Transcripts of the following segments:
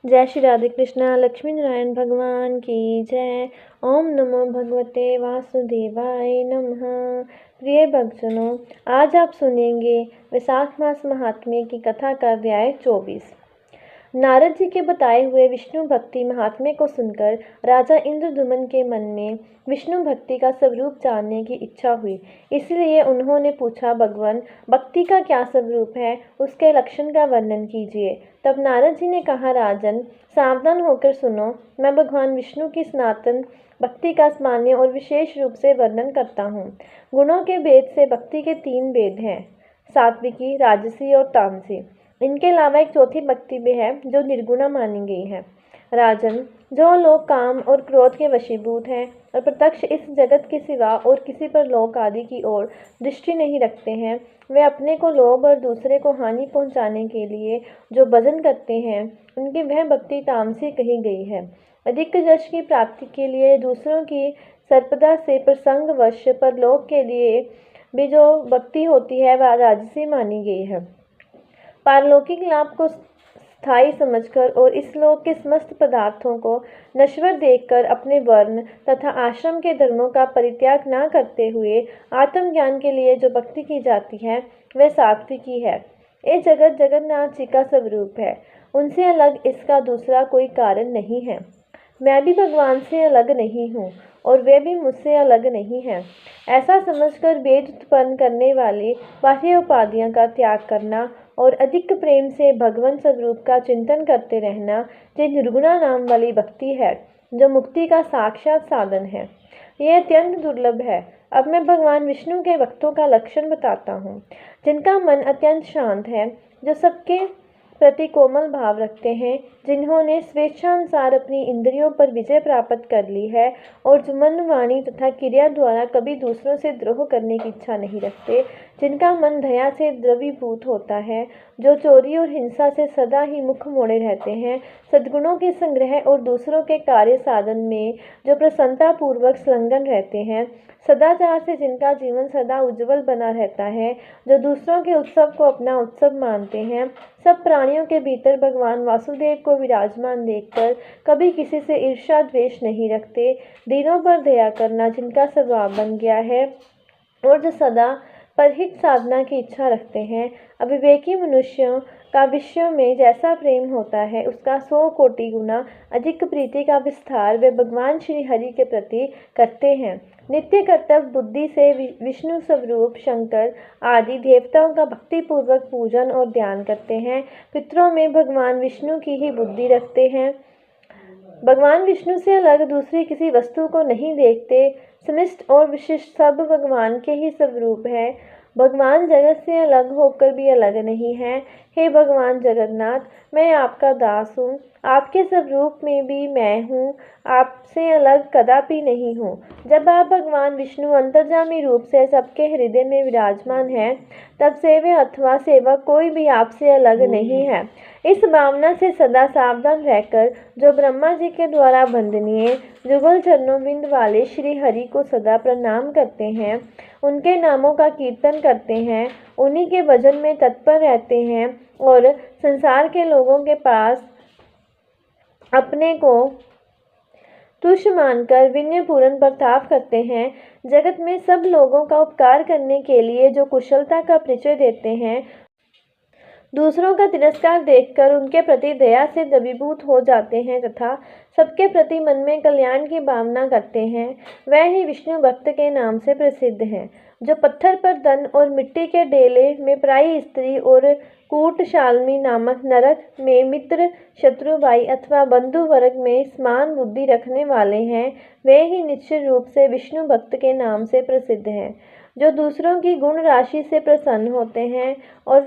जय श्री राधे कृष्णा। लक्ष्मी नारायण भगवान की जय। ओम नमो भगवते वासुदेवाय नमः। प्रिय भक्तजनों, आज आप सुनेंगे वैशाख मास महात्म्य की कथा का अध्याय 24। नारद जी के बताए हुए विष्णु भक्ति महात्म्य को सुनकर राजा इंद्रद्युम्न के मन में विष्णु भक्ति का स्वरूप जानने की इच्छा हुई। इसलिए उन्होंने पूछा, भगवान, भक्ति का क्या स्वरूप है, उसके लक्षण का वर्णन कीजिए। तब नारद जी ने कहा, राजन, सावधान होकर सुनो। मैं भगवान विष्णु की सनातन भक्ति का सामान्य और विशेष रूप से वर्णन करता हूँ। गुणों के भेद से भक्ति के 3 भेद हैं, सात्विकी, राजसी और तामसी। इनके अलावा एक चौथी भक्ति भी है जो निर्गुणा मानी गई है। राजन, जो लोग काम और क्रोध के वशीभूत हैं और प्रत्यक्ष इस जगत के सिवा और किसी पर लोक आदि की ओर दृष्टि नहीं रखते हैं, वे अपने को लोभ और दूसरे को हानि पहुंचाने के लिए जो भजन करते हैं, उनकी वह भक्ति तामसी कही गई है। अधिक यश की प्राप्ति के लिए दूसरों की सर्पदा से प्रसंगवश परलोक के लिए भी जो भक्ति होती है वह राजसी मानी गई है। पारलौकिक लाभ को स्थायी समझकर और इस लोक के समस्त पदार्थों को नश्वर देखकर अपने वर्ण तथा आश्रम के धर्मों का परित्याग न करते हुए आत्मज्ञान के लिए जो भक्ति की जाती है वह सात्विकी है। ये जगत जगन्नाथ जी का स्वरूप है, उनसे अलग इसका दूसरा कोई कारण नहीं है। मैं भी भगवान से अलग नहीं हूँ और वे भी मुझसे अलग नहीं हैं। ऐसा समझकर भेद उत्पन्न करने वाली बाह्य उपाधियों का त्याग करना और अधिक प्रेम से भगवान स्वरूप का चिंतन करते रहना, ये निर्गुणा नाम वाली भक्ति है, जो मुक्ति का साक्षात साधन है। यह अत्यंत दुर्लभ है। अब मैं भगवान विष्णु के भक्तों का लक्षण बताता हूँ, जिनका मन अत्यंत शांत है, जो सबके प्रति कोमल भाव रखते हैं, जिन्होंने स्वेच्छानुसार अपनी इंद्रियों पर विजय प्राप्त कर ली है और जो मन, वाणी तथा क्रिया द्वारा कभी दूसरों से द्रोह करने की इच्छा नहीं रखते, जिनका मन दया से द्रवीभूत होता है, जो चोरी और हिंसा से सदा ही मुख मोड़े रहते हैं, सद्गुणों के संग्रह और दूसरों के कार्य साधन में जो प्रसन्नता पूर्वक संलग्न रहते हैं, सदाचार से जिनका जीवन सदा उज्जवल बना रहता है, जो दूसरों के उत्सव को अपना उत्सव मानते हैं, सब प्राणियों के भीतर भगवान वासुदेव को विराजमान देखकर कभी किसी से ईर्ष्या द्वेष नहीं रखते, दीनों पर दया करना जिनका स्वभाव बन गया है और जो सदा परहित साधना की इच्छा रखते हैं। अविवेकी मनुष्यों का विषयों में जैसा प्रेम होता है, उसका 100 कोटि गुना अधिक प्रीति का विस्तार वे भगवान श्री हरि के प्रति करते हैं। नित्य कर्तव्य बुद्धि से विष्णु स्वरूप शंकर आदि देवताओं का भक्तिपूर्वक पूजन और ध्यान करते हैं। पितरों में भगवान विष्णु की ही बुद्धि रखते हैं। भगवान विष्णु से अलग दूसरी किसी वस्तु को नहीं देखते। समस्त और विशिष्ट सब भगवान के ही स्वरूप है। भगवान जगत से अलग होकर भी अलग नहीं है। हे भगवान जगन्नाथ, मैं आपका दास हूँ, आपके स्वरूप में भी मैं हूँ, आपसे अलग कदापि नहीं हूँ। जब आप भगवान विष्णु अंतर्यामी रूप से सबके हृदय में विराजमान हैं, तब सेव्य अथवा सेवक कोई भी आपसे अलग नहीं है। इस भावना से सदा सावधान रहकर जो ब्रह्मा जी के द्वारा वंदनीय जुगल चरणों बिंद वाले श्री हरि को सदा प्रणाम करते हैं, उनके नामों का कीर्तन करते हैं, उन्हीं के भजन में तत्पर रहते हैं और संसार के लोगों के पास अपने को तुच्छ मानकर विनयपूर्ण बर्ताव करते हैं, जगत में सब लोगों का उपकार करने के लिए जो कुशलता का परिचय देते हैं, दूसरों का तिरस्कार देखकर उनके प्रति दया से द्रवीभूत हो जाते हैं तथा सबके प्रति मन में कल्याण की भावना करते हैं, वह ही विष्णु भक्त के नाम से प्रसिद्ध हैं। जो पत्थर पर धन और मिट्टी के डेले में पराई स्त्री और कूटशालनी नामक नरक में मित्र, शत्रु, भाई अथवा बंधु वर्ग में समान बुद्धि रखने वाले हैं, वे ही निश्चित रूप से विष्णु भक्त के नाम से प्रसिद्ध हैं। जो दूसरों की गुण राशि से प्रसन्न होते हैं और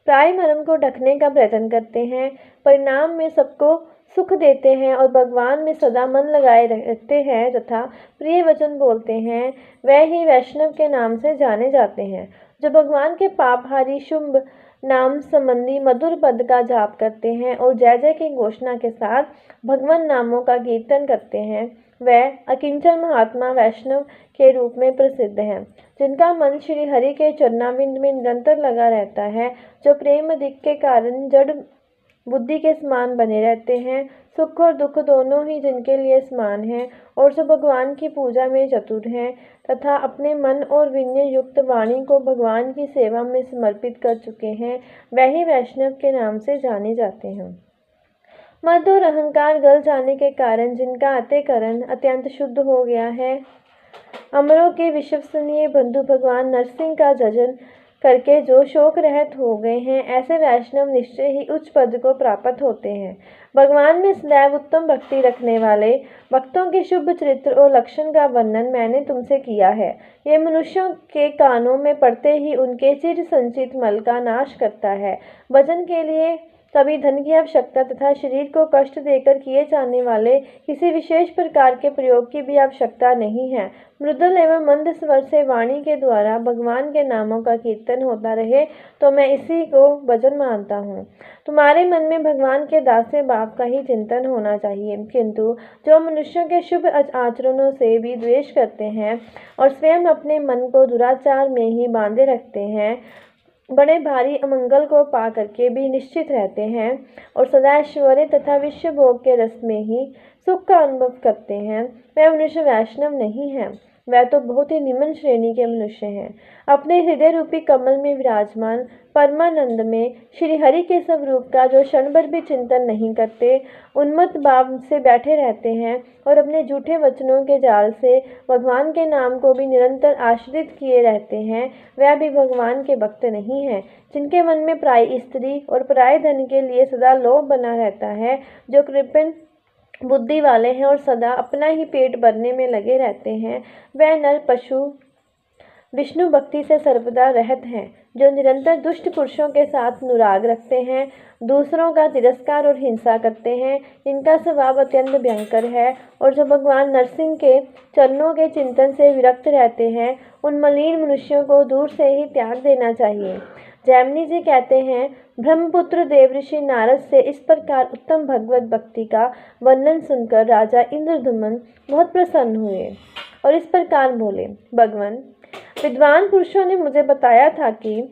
प्राय मर्म को ढकने का प्रयत्न करते हैं, परिणाम में सबको सुख देते हैं और भगवान में सदा मन लगाए रहते हैं तथा प्रिय वचन बोलते हैं, वह ही वैष्णव के नाम से जाने जाते हैं। जो भगवान के पापहारी शुंभ नाम संबंधी मधुर पद का जाप करते हैं और जय जय की घोषणा के साथ भगवान नामों का कीर्तन करते हैं, वह अकिंचन महात्मा वैष्णव के रूप में प्रसिद्ध हैं, जिनका मन श्री हरि के चरणारविंद में निरंतर लगा रहता है, जो प्रेम अधिक के कारण जड़ बुद्धि के समान बने रहते हैं। सुख और दुख दोनों ही जिनके लिए समान हैं और जो भगवान की पूजा में चतुर हैं तथा अपने मन और विनय युक्त वाणी को भगवान की सेवा में समर्पित कर चुके हैं, वही वैष्णव के नाम से जाने जाते हैं। मद और अहंकार गल जाने के कारण जिनका अंतःकरण अत्यंत शुद्ध हो गया है, अमरों के विश्वसनीय बंधु भगवान नरसिंह का जजन करके जो शोक रहित हो गए हैं, ऐसे वैष्णव निश्चय ही उच्च पद को प्राप्त होते हैं। भगवान में सदैव उत्तम भक्ति रखने वाले भक्तों के शुभ चरित्र और लक्षण का वर्णन मैंने तुमसे किया है। ये मनुष्यों के कानों में पड़ते ही उनके चिर संचित मल का नाश करता है। भजन के लिए कभी धन की आवश्यकता तथा शरीर को कष्ट देकर किए जाने वाले किसी विशेष प्रकार के प्रयोग की भी आवश्यकता नहीं है। मृदुल एवं मंद स्वर से वाणी के द्वारा भगवान के नामों का कीर्तन होता रहे तो मैं इसी को भजन मानता हूँ। तुम्हारे मन में भगवान के दास्य भाव का ही चिंतन होना चाहिए, किंतु जो मनुष्यों के शुभ आचरणों से भी द्वेष करते हैं और स्वयं अपने मन को दुराचार में ही बांधे रखते हैं, बड़े भारी अमंगल को पा करके भी निश्चित रहते हैं और सदा ऐश्वर्य तथा विश्व भोग के रस में ही सुख का अनुभव करते हैं, वह मनुष्य वैष्णव नहीं है, वह तो बहुत ही निम्न श्रेणी के मनुष्य हैं। अपने हृदय रूपी कमल में विराजमान परमानंद में श्री हरि के स्वरूप का जो क्षण भर भी चिंतन नहीं करते, उन्मत्त भाव से बैठे रहते हैं और अपने झूठे वचनों के जाल से भगवान के नाम को भी निरंतर आश्रित किए रहते हैं, वह भी भगवान के भक्त नहीं है। जिनके मन में पराई स्त्री और पराये धन के लिए सदा लोभ बना रहता है, जो कृपण बुद्धि वाले हैं और सदा अपना ही पेट भरने में लगे रहते हैं, वह नर पशु विष्णु भक्ति से सर्वदा रहित हैं। जो निरंतर दुष्ट पुरुषों के साथ अनुराग रखते हैं, दूसरों का तिरस्कार और हिंसा करते हैं, इनका स्वभाव अत्यंत भयंकर है और जो भगवान नरसिंह के चरणों के चिंतन से विरक्त रहते हैं, उन मलिन मनुष्यों को दूर से ही त्याग देना चाहिए। जैमिनी जी कहते हैं, ब्रह्मपुत्र देवऋषि नारद से इस प्रकार उत्तम भगवत भक्ति का वर्णन सुनकर राजा इंद्रद्युम्न बहुत प्रसन्न हुए और इस प्रकार बोले, भगवान, विद्वान पुरुषों ने मुझे बताया था कि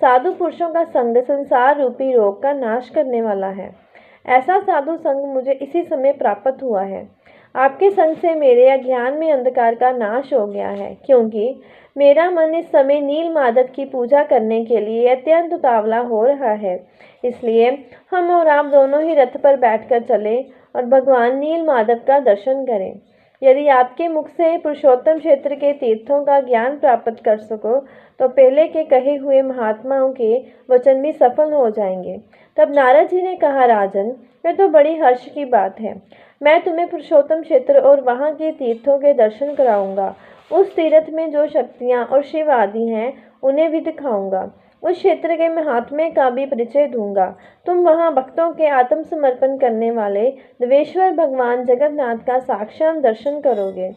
साधु पुरुषों का संग संसार रूपी रोग का नाश करने वाला है। ऐसा साधु संग मुझे इसी समय प्राप्त हुआ है। आपके संग से मेरे अज्ञान में अंधकार का नाश हो गया है, क्योंकि मेरा मन इस समय नील माधव की पूजा करने के लिए अत्यंत उतावला हो रहा है। इसलिए हम और आप दोनों ही रथ पर बैठकर चले और भगवान नील माधव का दर्शन करें। यदि आपके मुख से पुरुषोत्तम क्षेत्र के तीर्थों का ज्ञान प्राप्त कर सको तो पहले के कहे हुए महात्माओं के वचन भी सफल हो जाएंगे। तब नारद जी ने कहा, राजन, यह तो बड़ी हर्ष की बात है। मैं तुम्हें पुरुषोत्तम क्षेत्र और वहाँ के तीर्थों के दर्शन कराऊंगा। उस तीर्थ में जो शक्तियाँ और शिव आदि हैं, उन्हें भी दिखाऊंगा। उस क्षेत्र के महात्म्य का भी परिचय दूंगा। तुम वहां भक्तों के आत्मसमर्पण करने वाले देवेश्वर भगवान जगन्नाथ का साक्षात दर्शन करोगे।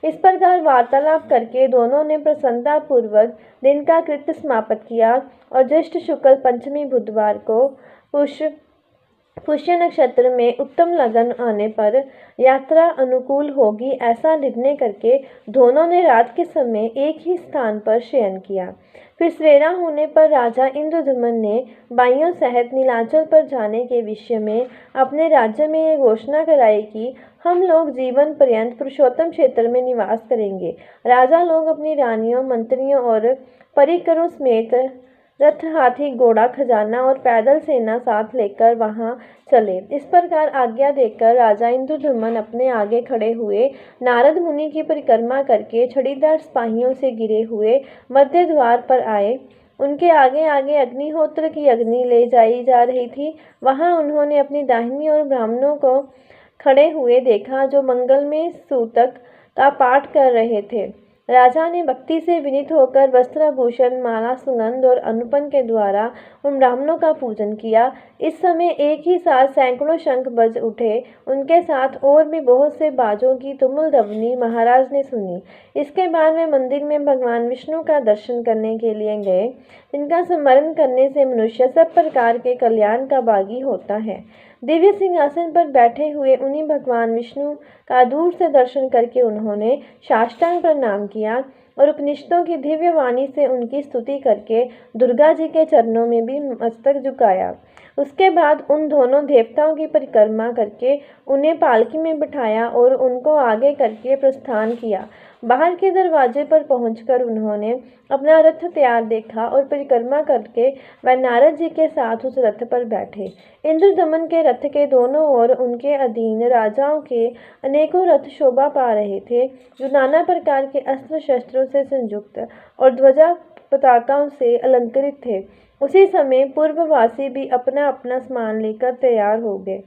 इस प्रकार वार्तालाप करके दोनों ने प्रसन्नता पूर्वक दिन का कृत्य समाप्त किया और ज्येष्ठ शुक्ल पंचमी बुधवार को पुष्य नक्षत्र में उत्तम लगन आने पर यात्रा अनुकूल होगी, ऐसा निर्णय करके दोनों ने रात के समय एक ही स्थान पर शयन किया। फिर सवेरा होने पर राजा इंद्रद्युम्न ने भाइयों सहित नीलाचल पर जाने के विषय में अपने राज्य में यह घोषणा कराई कि हम लोग जीवन पर्यंत पुरुषोत्तम क्षेत्र में निवास करेंगे। राजा लोग अपनी रानियों, मंत्रियों और परिकरों समेत रथ, हाथी, घोड़ा, खजाना और पैदल सेना साथ लेकर वहां चले। इस प्रकार आज्ञा देकर राजा इंद्रद्युम्न अपने आगे खड़े हुए नारद मुनि की परिक्रमा करके छड़ीदार सिपाहियों से घिरे हुए मध्य द्वार पर आए। उनके आगे आगे अग्निहोत्र की अग्नि ले जाई जा रही थी। वहां उन्होंने अपनी दाहिनी ओर ब्राह्मणों को खड़े हुए देखा, जो मंगलमय सूतक का पाठ कर रहे थे। राजा ने भक्ति से विनीत होकर वस्त्राभूषण, माला, सुगंध और अनुपन के द्वारा उन ब्राह्मणों का पूजन किया। इस समय एक ही साथ सैकड़ों शंख बज उठे। उनके साथ और भी बहुत से बाजों की तुमुल ध्वनि महाराज ने सुनी। इसके बाद वे मंदिर में भगवान विष्णु का दर्शन करने के लिए गए, जिनका स्मरण करने से मनुष्य सब प्रकार के कल्याण का भागी होता है। दिव्य सिंहासन पर बैठे हुए उन्हीं भगवान विष्णु का दूर से दर्शन करके उन्होंने साष्टांग प्रणाम किया और उपनिषदों की दिव्य वाणी से उनकी स्तुति करके दुर्गा जी के चरणों में भी मस्तक झुकाया। उसके बाद उन दोनों देवताओं की परिक्रमा करके उन्हें पालकी में बिठाया और उनको आगे करके प्रस्थान किया। बाहर के दरवाजे पर पहुंचकर उन्होंने अपना रथ तैयार देखा और परिक्रमा करके वह नारद जी के साथ उस रथ पर बैठे। इंद्रदमन के रथ के दोनों ओर उनके अधीन राजाओं के अनेकों रथ शोभा पा रहे थे, जो नाना प्रकार के अस्त्र शस्त्रों से संयुक्त और ध्वजा पताकाओं से अलंकृत थे। उसी समय पूर्ववासी भी अपना अपना सामान लेकर तैयार हो गए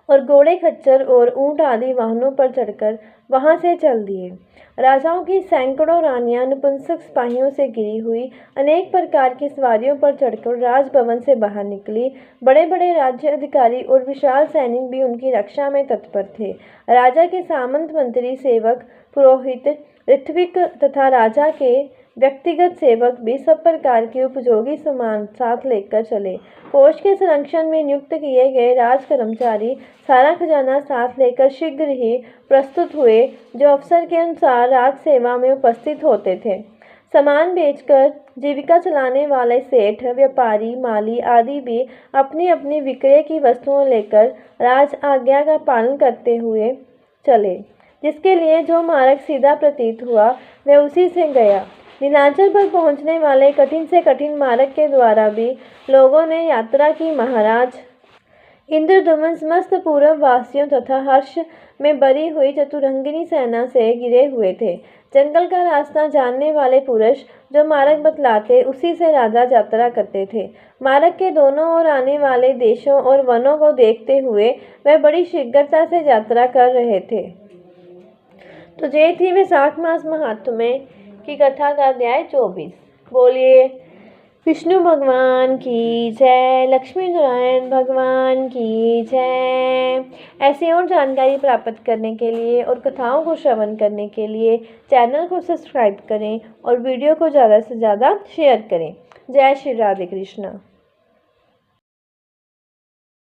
और घोड़े, खच्चर और ऊंट आदि वाहनों पर चढ़कर वहां से चल दिए। राजाओं की सैकड़ों रानियां नपुंसक सिपाहियों से घिरी हुई अनेक प्रकार की सवारियों पर चढ़कर राजभवन से बाहर निकली। बड़े बड़े राज्य अधिकारी और विशाल सैनिक भी उनकी रक्षा में तत्पर थे। राजा के सामंत, मंत्री, सेवक, पुरोहित, ऋत्विक तथा राजा के व्यक्तिगत सेवक भी सब प्रकार के उपयोगी सामान साथ लेकर चले। कोष के संरक्षण में नियुक्त किए गए राज कर्मचारी सारा खजाना साथ लेकर शीघ्र ही प्रस्तुत हुए, जो अवसर के अनुसार राज सेवा में उपस्थित होते थे। सामान बेचकर जीविका चलाने वाले सेठ, व्यापारी, माली आदि भी अपनी अपनी विक्रय की वस्तुओं लेकर राज आज्ञा का पालन करते हुए चले। जिसके लिए जो मार्ग सीधा प्रतीत हुआ वह उसी से गया। नीलांचल पर पहुंचने वाले कठिन से कठिन मार्ग के द्वारा भी लोगों ने यात्रा की। महाराज इंद्रदमन समस्त पूर्व वासियों तथा हर्ष में भरी हुई चतुरंगिनी सेना से घिरे हुए थे। जंगल का रास्ता जानने वाले पुरुष जो मार्ग बतलाते, उसी से राजा यात्रा करते थे। मार्ग के दोनों ओर आने वाले देशों और वनों को देखते हुए वह बड़ी शीघ्रता से यात्रा कर रहे थे। तो ये थी वैशाख मास महात्म्य की कथा का अध्याय 24। बोलिए विष्णु भगवान की जय, लक्ष्मी नारायण भगवान की जय। ऐसी और जानकारी प्राप्त करने के लिए और कथाओं को श्रवण करने के लिए चैनल को सब्सक्राइब करें और वीडियो को ज़्यादा से ज़्यादा शेयर करें। जय श्री राधे कृष्ण।